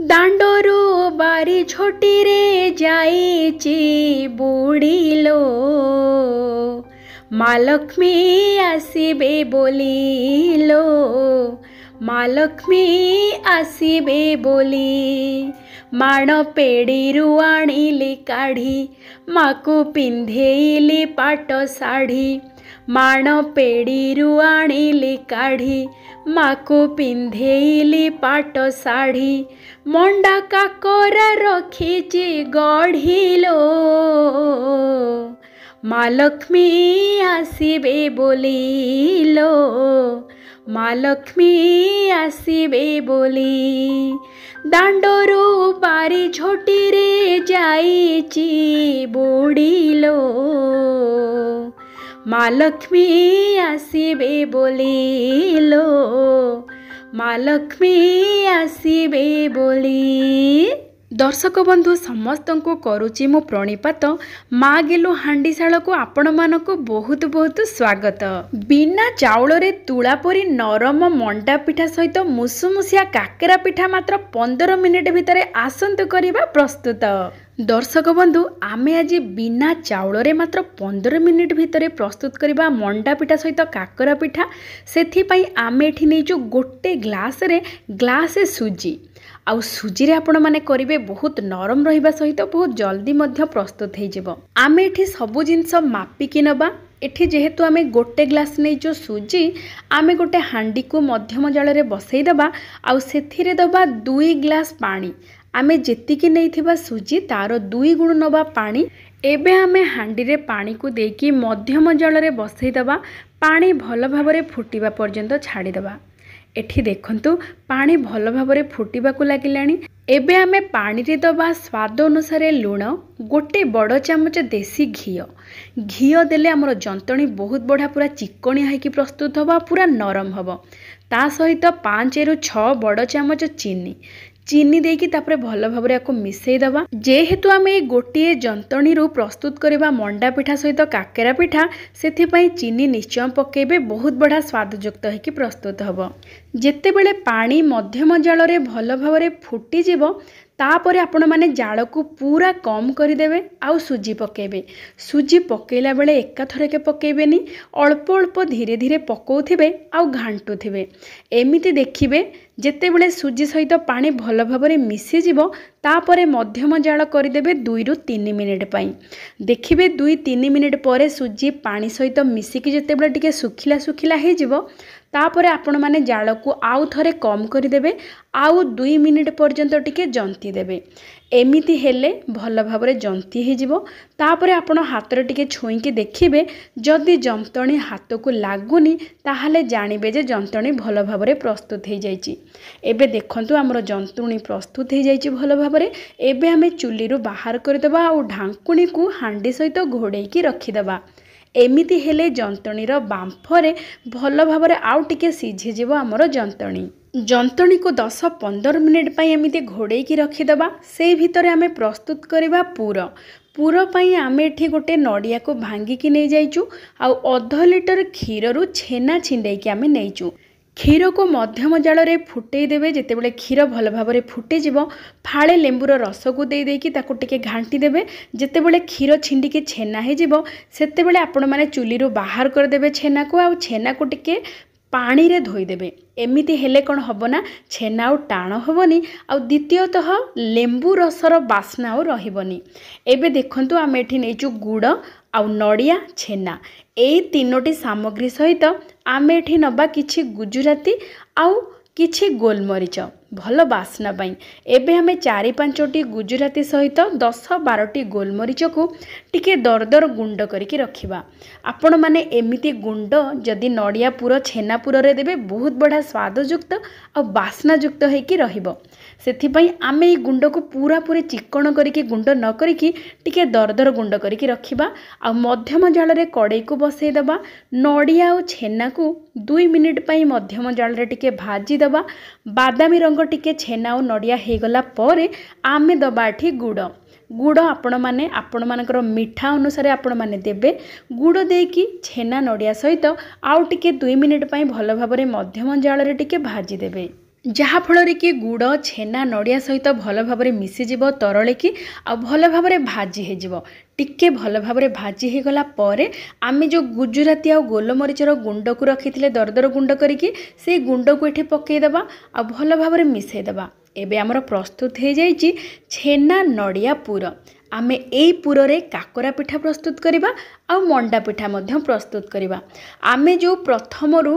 दांडरू बारी छोटी रे जाईची बुड़ीलो महालक्ष्मी आसीबे बोलिलो महालक्ष्मी आसीबे बोली माण पेड़ीरू आଣିली काढ़ी माकू पिंधेइली पाट साड़ी माण पेड़ीरू आଣିली काढ़ी माकू पिंधेइली पाट साड़ी मंडा काकोरा रखीची गढ़िलो महालक्ष्मी आसीबे बोलिलो महालक्ष्मी आसीबे बोली दांडरू बारी छोटी रे जाईची बुड़ीलो महालक्ष्मी आसीबे बोलिलो महालक्ष्मी आसीबे बोली। दर्शक बंधु समस्त को करुची मो प्रणिपात माँ गेलु हांडीशाल को आपण मानक बहुत बहुत स्वागत। बिना चाउल रे तुला परी नरम मंडा पिठा सहित मुसुमुसिया काकेरा पिठा मात्र 15 मिनिट भितर आसंतु करिबा प्रस्तुत। दर्शक बंधु आमे आज बिना चाउल रे मात्र 15 मिनिट भितर प्रस्तुत करिबा मंडा पिठा सहित काकेरा पिठा। सेथि पई आमे एठी नेजु गोटे ग्लास रे ग्लासे सुजी आउ सुजी रे आपण माने करिवे बहुत नरम रहिबा सहित बहुत जल्दी मध्य प्रस्तुत हो जिवो। आमे एठी सबु जिंस मापिकी नबा। एठी जेहेतु आमे गोटे ग्लास नै जो सुजी आमे गोटे हांडी को मध्यम जाल रे बसई दबा आउ सेथिरे दबा 2 ग्लास पानी। आमे जेतिकी नैथिबा सुजी तार 2 गुण नबा पानी। एबे आमे हांडी रे पानी को देकी मध्यम जाल रे बसई दबा। पानी भल भाबरे फुटिबा पर्यंत छाड़ी दबा। एठी देखंतु पानी भल भाबरे फुटिबाकु लागिलानी। एबे आमे पानी रे दबा स्वाद अनुसार लुण, गोटे बड़ चामच देसी घी देले हमर जंतणी बहुत बढ़िया पूरा चिकणिया होइकी प्रस्तुत हबा, पूरा नरम हबो। ता सहित 5 रु 6 बड़ चामच चीनी देकी तापरे भल भाबरे याको मिसई दबा। जेहेतु आमे गोटे जंतणी रु प्रस्तुत करबा मंडा पिठा सहित काकेरा पिठा सेथि पई चीनी निश्चय पकेबे, बहुत बढ़िया स्वादयुक्त होइकी प्रस्तुत हबो। जेते बेले पानी मध्यम जाल रे भल भाबरे फुटी जिवो तापरे आपण माने जाल को पूरा कम कर देबे आउ सुजी पकेबे। सुजी पकेला बेले एकाथरके पकेबेनी, अल्प अल्प धीरे धीरे पकाउथिबे आउ घांटुथिबे। एमिति देखिबे जेते बेले सुजी सहित पानी भल भाबरे मिसी जिवो तापरे मध्यम जाल कर देबे 2 रु 3 मिनिट पई। देखिबे 2-3 मिनिट परे सुजी पानी सहित मिसिकी जेते बेले टिके सुखिला सुखिला हे जिवो तापरे आपण माने जाल को आउ थरे कम कर देबे आउ 2 मिनिट पर्यंत टिके जंती देबे। एमिति हेले भल भाबरे जंती हे जिवो। तापरे आपण हाथ रे टिके छुईकी देखिबे जदि जंतणी हाथ को लागुनी ताहाले जानिबे जे जंतणी भल भाबरे प्रस्तुत हे जाईची। एबे देखंतु हमर जंतुणी प्रस्तुत हे जाईची भल भाबरे। एबे हमें चुली रु बाहर कर देबा आउ ढांकुणी को हांडी सहित घोड़ेकी रखी देबा। एमिति हेले जंतणीर बांफरे भल भाबरे आउ टिके सिझी जिवो हमर जंतणी। जंतणी को 10-15 मिनिट पई एमिति घोड़ेकी रखिदेबा। से भितरे आमे प्रस्तुत करिबा पूर पई आमे एठी गोटे नडिया को भांगिकी नै जाइचु आउ 1/2 लिटर क्षीर रु छेना छिंडेकी आमे नैचु। क्षीर को मध्यम जाल रे फुटई देबे। जेते बेले क्षीर भल भाबरे फुटी जिवो फाळे लेंबुर रस को दे देकी ताको टिके घांटी देबे। जेते बेले क्षीर छिंडिके छेना हे जिवो सेते बेले आपण माने चुली रु बाहर कर देबे छेना को आउ छेना को टिके पानी रे धोई देबे। एमिति हेले कोन हबो ना छेना आउ टाण हबोनी आउ द्वितीयतः लेंबु रसर बास्ना आउ रहिबोनी। एबे देखंतु आमे एठी नेचु गुड़ आउ नडिया छेना एई तीनोटी सामग्री सहित आमे एठी नबा किछि गुजराती आउ किछि गोलमरीच भल बास्ना पाई। एबे हमें 4-5टी गुजराती सहित 10-12टी गोलमरीच को टिके दरदर गुंड करिकी रखिबा। आपण माने एमिति गुंड जदि नडिया पुर छेना पुर रे देबे बहुत बढ़िया स्वादयुक्त आ बास्नायुक्त होइकी रहिबो। सेथि पई आमे ई गुंड को पूरा पूरी चिकण करिकी गुंड न करिकी टिके दरदर गुंड करिकी रखिबा। आ मध्यम जाल रे कड़ाई को बसई दबा। नडिया आ छेना को 2 मिनिट पई मध्यम जाल रे टिके भाजी दबा। बादामी रंग टिके छेना और नडिया हे गला परे आमे दबा एठी गुड़ आपण मानकर मिठा अनुसार आपण माने देबे। गुड़ देकी छेना नडिया सहित आउ टिके 2 मिनिट पई भल भाबरे मध्यम जाल रे टिके भाजी देबे। ଯାହାଫଳରେ କି ଗୁଡ଼ ଛେନା ନଡ଼ିଆ ସହିତ ଭଲ ଭାବରେ ମିଶିଯିବ ତରଳିକି ଆଉ ଭଲ ଭାବରେ ଭାଜି ହେଇଯିବ। ଟିକେ ଭଲ ଭାବରେ ଭାଜି ହେଇଗଲା ପରେ ଆମେ ଯେଉଁ ଗୁଜୁରାତି ଆଉ ଗୋଲମରିଚର ଗୁଣ୍ଡକୁ ରଖିଥିଲେ ଦରଦର ଗୁଣ୍ଡ କରିକି ସେଇ ଗୁଣ୍ଡକୁ ଏଠି ପକାଇଦେବା ଆଉ ଭଲ ଭାବରେ ମିଶାଇଦେବା। ଏବେ ଆମର ପ୍ରସ୍ତୁତ ହେଇଯାଇଛି ଛେନା ନଡ଼ିଆ ପୁର। ଆମେ ଏଇ ପୁରରେ କାକରା ପିଠା ପ୍ରସ୍ତୁତ କରିବା ଆଉ ମଣ୍ଡା ପିଠା ମଧ୍ୟ ପ୍ରସ୍ତୁତ କରିବା। ଆମେ ଯେଉଁ ପ୍ରଥମରୁ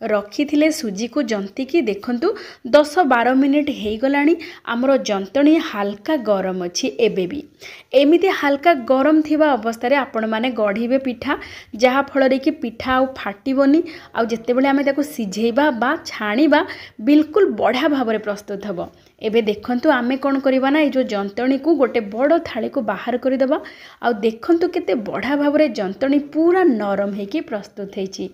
ରଖିଥିଲେ ସୁଜିକୁ ଜନ୍ତିକି ଦେଖନ୍ତୁ 10-12 ମିନିଟ୍ ହେଇଗଲାଣି। ଆମର ଜନ୍ତଣି ହାଲକା ଗରମ ଅଛି। ଏବେ ବି ଏମିତି ହାଲକା ଗରମ ଥିବା ଅବସ୍ଥାରେ ଆପଣମାନେ ଗଢ଼ିବେ ପିଠା, ଯାହାଫଳରେ କି ପିଠା ଆଉ ଫାଟିବନି ଆଉ ଯେତେବେଳେ ଆମେ ତାକୁ ସିଝେଇବା ବା ଛାଣିବା ବିଲକୁଲ ବଢ଼ିଆ ଭାବରେ ପ୍ରସ୍ତୁତ ହେବ। ଏବେ ଦେଖନ୍ତୁ ଆମେ କ'ଣ କରିବା ନା ଏଇ ଯେଉଁ ଜନ୍ତଣିକୁ ଗୋଟେ ବଡ଼ ଥାଳିକୁ ବାହାର କରିଦେବା ଆଉ ଦେଖନ୍ତୁ କେତେ ବଢ଼ିଆ ଭାବରେ ଜନ୍ତଣି ପୁରା ନରମ ହେଇକି ପ୍ରସ୍ତୁତ ହେଇଛି।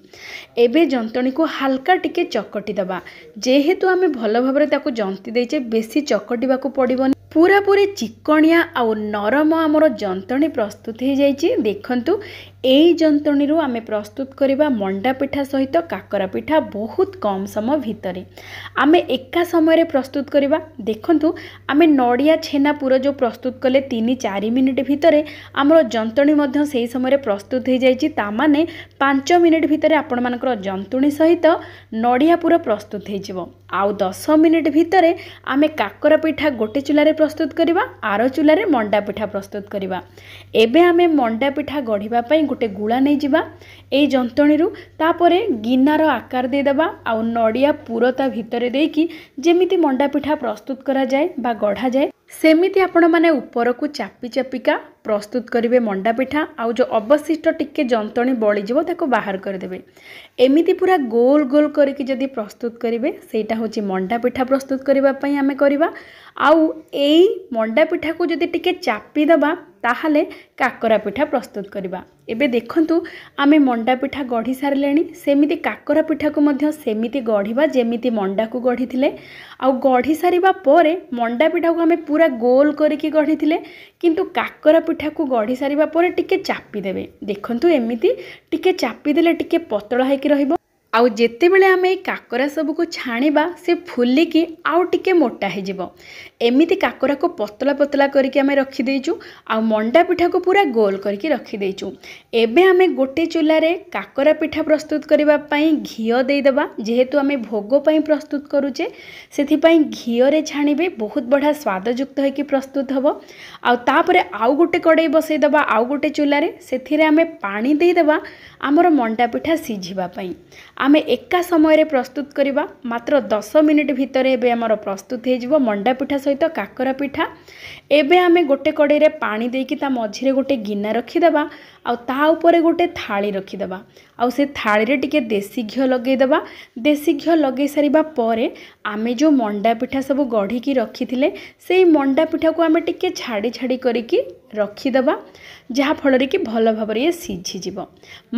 ଏବେ ଜନ୍ତଣିକୁ ହାଲକା ଟିକେ ଚକଟି ଦେବା। ଯେହେତୁ ଆମେ ଭଲ ଭାବରେ ତାକୁ ଜନ୍ତି ଦେଇଛେ ବେଶୀ ଚକଟିବାକୁ ପଡ଼ିବନି। ପୁରାପୁରି ଚିକଣିଆ ଆଉ ନରମ ଆମର ଜନ୍ତଣି ପ୍ରସ୍ତୁତ ହେଇଯାଇଛି। ଦେଖନ୍ତୁ ଏଇ ଜନ୍ତଣିରୁ ଆମେ ପ୍ରସ୍ତୁତ କରିବା ମଣ୍ଡା ପିଠା ସହିତ କାକରା ପିଠା ବହୁତ କମ୍ ସମୟ ଭିତରେ। ଆମେ ଏକା ସମୟରେ ପ୍ରସ୍ତୁତ କରିବା। ଦେଖନ୍ତୁ ଆମେ ନଡ଼ିଆ ଛେନା ପୁର ଯେଉଁ ପ୍ରସ୍ତୁତ କଲେ 3-4 ମିନିଟ୍ ଭିତରେ ଆମର ଜନ୍ତଣି ମଧ୍ୟ ସେହି ସମୟରେ ପ୍ରସ୍ତୁତ ହେଇଯାଇଛି। ତାମାନେ 5 ମିନିଟ୍ ଭିତରେ ଆପଣମାନଙ୍କର ଜନ୍ତଣି ସହିତ ନଡ଼ିଆ ପୁର ପ୍ରସ୍ତୁତ ହେଇଯିବ। ଆଉ 10 ମିନିଟ୍ ଭିତରେ ଆମେ କାକରା ପିଠା ଗୋଟେ ଚୁଲାରେ ପ୍ରସ୍ତୁତ କରିବା, ଆର ଚୁଲାରେ ମଣ୍ଡା ପିଠା ପ୍ରସ୍ତୁତ କରିବା। ଏବେ ଆମେ ମଣ୍ଡା ପିଠା ଗଢ଼ିବା ପାଇଁ ଗୋଟେ ଗୁଳା ନେଇଯିବା ଏଇ ଜନ୍ତଣିରୁ, ତାପରେ ଗିନାର ଆକାର ଦେଇଦେବା ଆଉ ନଡ଼ିଆ ପୁର ତା ଭିତରେ ଦେଇକି ଯେମିତି ମଣ୍ଡା ପିଠା ପ୍ରସ୍ତୁତ କରାଯାଏ ବା ଗଢ଼ାଯାଏ ସେମିତି ଆପଣମାନେ ଉପରକୁ ଚାପି ଚାପିକା ପ୍ରସ୍ତୁତ କରିବେ ମଣ୍ଡା ପିଠା। ଆଉ ଯେଉଁ ଅବଶିଷ୍ଟ ଟିକେ ଜନ୍ତଣି ବଳିଯିବ ତାକୁ ବାହାର କରିଦେବେ। ଏମିତି ପୁରା ଗୋଲ ଗୋଲ କରିକି ଯଦି ପ୍ରସ୍ତୁତ କରିବେ ସେଇଟା ହେଉଛି ମଣ୍ଡା ପିଠା ପ୍ରସ୍ତୁତ କରିବା ପାଇଁ ଆମେ କରିବା। ଆଉ ଏଇ ମଣ୍ଡା ପିଠାକୁ ଯଦି ଟିକେ ଚାପିଦେବା ତାହେଲେ କାକରା ପିଠା ପ୍ରସ୍ତୁତ କରିବା। ଏବେ ଦେଖନ୍ତୁ ଆମେ ମଣ୍ଡା ପିଠା ଗଢ଼ି ସାରିଲେଣି। ସେମିତି କାକରା ପିଠାକୁ ମଧ୍ୟ ସେମିତି ଗଢ଼ିବା ଯେମିତି ମଣ୍ଡାକୁ ଗଢ଼ିଥିଲେ। ଆଉ ଗଢ଼ି ସାରିବା ପରେ ମଣ୍ଡା ପିଠାକୁ ଆମେ ପୁରା ଗୋଲ କରିକି ଗଢ଼ିଥିଲେ, କିନ୍ତୁ କାକରା ପିଠାକୁ ଗଢ଼ି ସାରିବା ପରେ ଟିକେ ଚାପିଦେବେ। ଦେଖନ୍ତୁ ଏମିତି ଟିକେ ଚାପିଦେଲେ ଟିକେ ପତଳା ହେଇକି ରହିବ। ଆଉ ଯେତେବେଳେ ଆମେ ଏଇ କାକରା ସବୁକୁ ଛାଣିବା ସେ ଫୁଲିକି ଆଉ ଟିକେ ମୋଟା ହେଇଯିବ। ଏମିତି କାକରାକୁ ପତଳା ପତଳା କରିକି ଆମେ ରଖିଦେଇଛୁ ଆଉ ମଣ୍ଡା ପିଠାକୁ ପୁରା ଗୋଲ କରିକି ରଖିଦେଇଛୁ। ଏବେ ଆମେ ଗୋଟେ ଚୁଲାରେ କାକରା ପିଠା ପ୍ରସ୍ତୁତ କରିବା ପାଇଁ ଘିଅ ଦେଇଦେବା। ଯେହେତୁ ଆମେ ଭୋଗ ପାଇଁ ପ୍ରସ୍ତୁତ କରୁଛେ ସେଥିପାଇଁ ଘିଅରେ ଛାଣିବେ, ବହୁତ ବଢ଼ିଆ ସ୍ୱାଦଯୁକ୍ତ ହେଇକି ପ୍ରସ୍ତୁତ ହେବ। ଆଉ ତାପରେ ଆଉ ଗୋଟେ କଡ଼େଇ ବସେଇଦେବା ଆଉ ଗୋଟେ ଚୁଲାରେ, ସେଥିରେ ଆମେ ପାଣି ଦେଇଦେବା ଆମର ମଣ୍ଡା ପିଠା ସିଝିବା ପାଇଁ। ଆମେ ଏକା ସମୟରେ ପ୍ରସ୍ତୁତ କରିବା। ମାତ୍ର 10 ମିନିଟ୍ ଭିତରେ ଏବେ ଆମର ପ୍ରସ୍ତୁତ ହେଇଯିବ ମଣ୍ଡା ପିଠା ସହିତ କାକରା ପିଠା। ଏବେ ଆମେ ଗୋଟେ କଡ଼େଇରେ ପାଣି ଦେଇକି ତା ମଝିରେ ଗୋଟେ ଗିନା ରଖିଦେବା ଆଉ ତା ଉପରେ ଗୋଟେ ଥାଳି ରଖିଦେବା ଆଉ ସେ ଥାଳିରେ ଟିକେ ଦେଶୀ ଘିଅ ଲଗେଇଦେବା। ଦେଶୀ ଘିଅ ଲଗେଇ ସାରିବା ପରେ ଆମେ ଯେଉଁ ମଣ୍ଡା ପିଠା ସବୁ ଗଢ଼ିକି ରଖିଥିଲେ ସେଇ ମଣ୍ଡା ପିଠାକୁ ଆମେ ଟିକେ ଛାଡ଼ି ଛାଡ଼ି କରିକି ରଖିଦେବା, ଯାହାଫଳରେ କି ଭଲ ଭାବରେ ଇଏ ସିଝିଯିବ।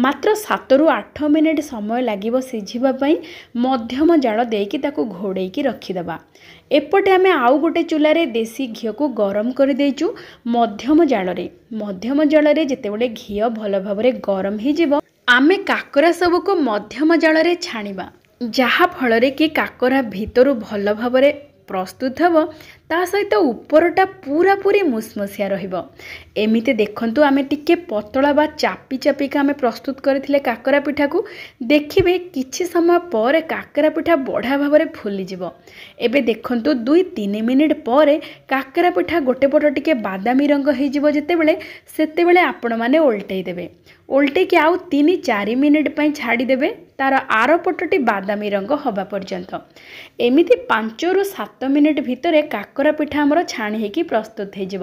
ମାତ୍ର 7-8 ମିନିଟ୍ ସମୟ ଲାଗିବ ସିଝିବା ପାଇଁ। ମଧ୍ୟମ ଜାଳ ଦେଇକି ତାକୁ ଘୋଡ଼େଇକି ରଖିଦେବା। ଏପଟେ ଆମେ ଆଉ ଗୋଟେ ଚୁଲାରେ ଦେଶୀ ଘିଅକୁ ଗରମ କରିଦେଇଛୁ ମଧ୍ୟମ ଜାଳରେ। ଯେତେବେଳେ ଘିଅ ଭଲ ଭାବରେ ଗରମ ହେଇଯିବ ଆମେ କାକରା ସବୁକୁ ମଧ୍ୟମ ଜାଳରେ ଛାଣିବା, ଯାହାଫଳରେ କି କାକରା ଭିତରୁ ଭଲ ଭାବରେ ପ୍ରସ୍ତୁତ ହେବ, ତା ସହିତ ଉପରଟା ପୁରାପୁରି ମୁସମସିଆ ରହିବ। ଏମିତି ଦେଖନ୍ତୁ ଆମେ ଟିକେ ପତଳା ବା ଚାପି ଚାପିକା ଆମେ ପ୍ରସ୍ତୁତ କରିଥିଲେ କାକରା ପିଠାକୁ। ଦେଖିବେ କିଛି ସମୟ ପରେ କାକରା ପିଠା ବଢ଼ିଆ ଭାବରେ ଫୁଲିଯିବ। ଏବେ ଦେଖନ୍ତୁ 2-3 ମିନିଟ୍ ପରେ କାକରା ପିଠା ଗୋଟେ ପଟ ଟିକେ ବାଦାମୀ ରଙ୍ଗ ହେଇଯିବ ସେତେବେଳେ ଆପଣମାନେ ଓଲଟେଇ ଦେବେ। ଓଲଟେଇକି ଆଉ 3-4 ମିନିଟ୍ ପାଇଁ ଛାଡ଼ିଦେବେ ତାର ଆର ପଟଟି ବାଦାମୀ ରଙ୍ଗ ହେବା ପର୍ଯ୍ୟନ୍ତ। ଏମିତି 5-7 ମିନିଟ୍ ଭିତରେ କାକରା ପିଠା ଆମର ଛାଣି ହେଇକି ପ୍ରସ୍ତୁତ ହେଇଯିବ।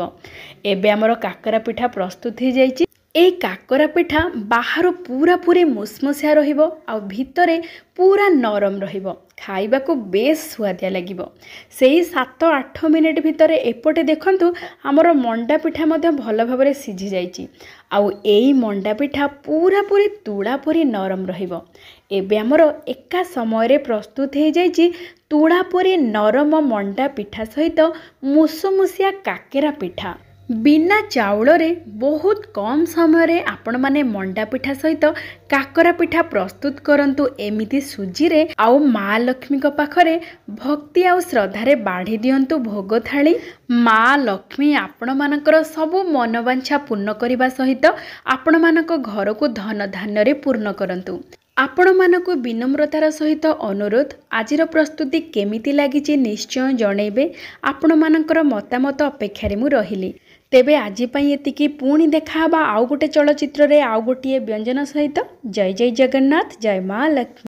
ଏବେ ଆମର କାକରା ପିଠା ପ୍ରସ୍ତୁତ ହେଇଯାଇଛି। এই କାକରା ପିଠା ବାହାରୁ ପୁରାପୁରି ମୁସମସିଆ ରହିବ ଆଉ ଭିତରେ ପୁରା ନରମ ରହିବ। ଖାଇବାକୁ ବେଶ ସୁଆଦିଆ ଲାଗିବ। ସେଇ 7-8 ମିନିଟ୍ ଭିତରେ ଏପଟେ ଦେଖନ୍ତୁ ଆମର ମଣ୍ଡା ପିଠା ମଧ୍ୟ ଭଲ ଭାବରେ ସିଝି ଯାଇଛି। ଆଉ ଏଇ ମଣ୍ଡା ପିଠା ପୁରାପୁରି ତୁଳା ପରି ନରମ ରହିବ। ଏବେ ଆମର ଏକା ସମୟରେ ପ୍ରସ୍ତୁତ ହେଇଯାଇଛି ତୁଳା ପରି ନରମ ମଣ୍ଡା ପିଠା ସହିତ ମୁସମୁସିଆ କାକେରା ପିଠା। बिना चाउଳରେ बहुत कम समय आपण माने मंडा पिठा सहित काकरा पिठा प्रस्तुत करंतु एमिति सुजी रे आउ माँ लक्ष्मी को पाखरे भक्ति आउ श्रद्धारे बाढ़ी दियंतु भोग थाली। माँ लक्ष्मी आपण मानकर सबु मनोवांछा पूर्ण करने सहित आपण मानक घर को धन धान्य रे पूर्ण करंतु। आपण मानकु विनम्रतार सहित अनुरोध आजिर प्रस्तुति केमिति लागिछि निश्चय जणैबे। आपण मानकर मतामत अपेक्षारे मु रहिली। तेबे आजि पई एतिकी पुणी देखाबा आउ गोटे चलचित्र रे आउ गोटे व्यंजन सहित। जय जय जगन्नाथ, जय माँ लक्ष्मी।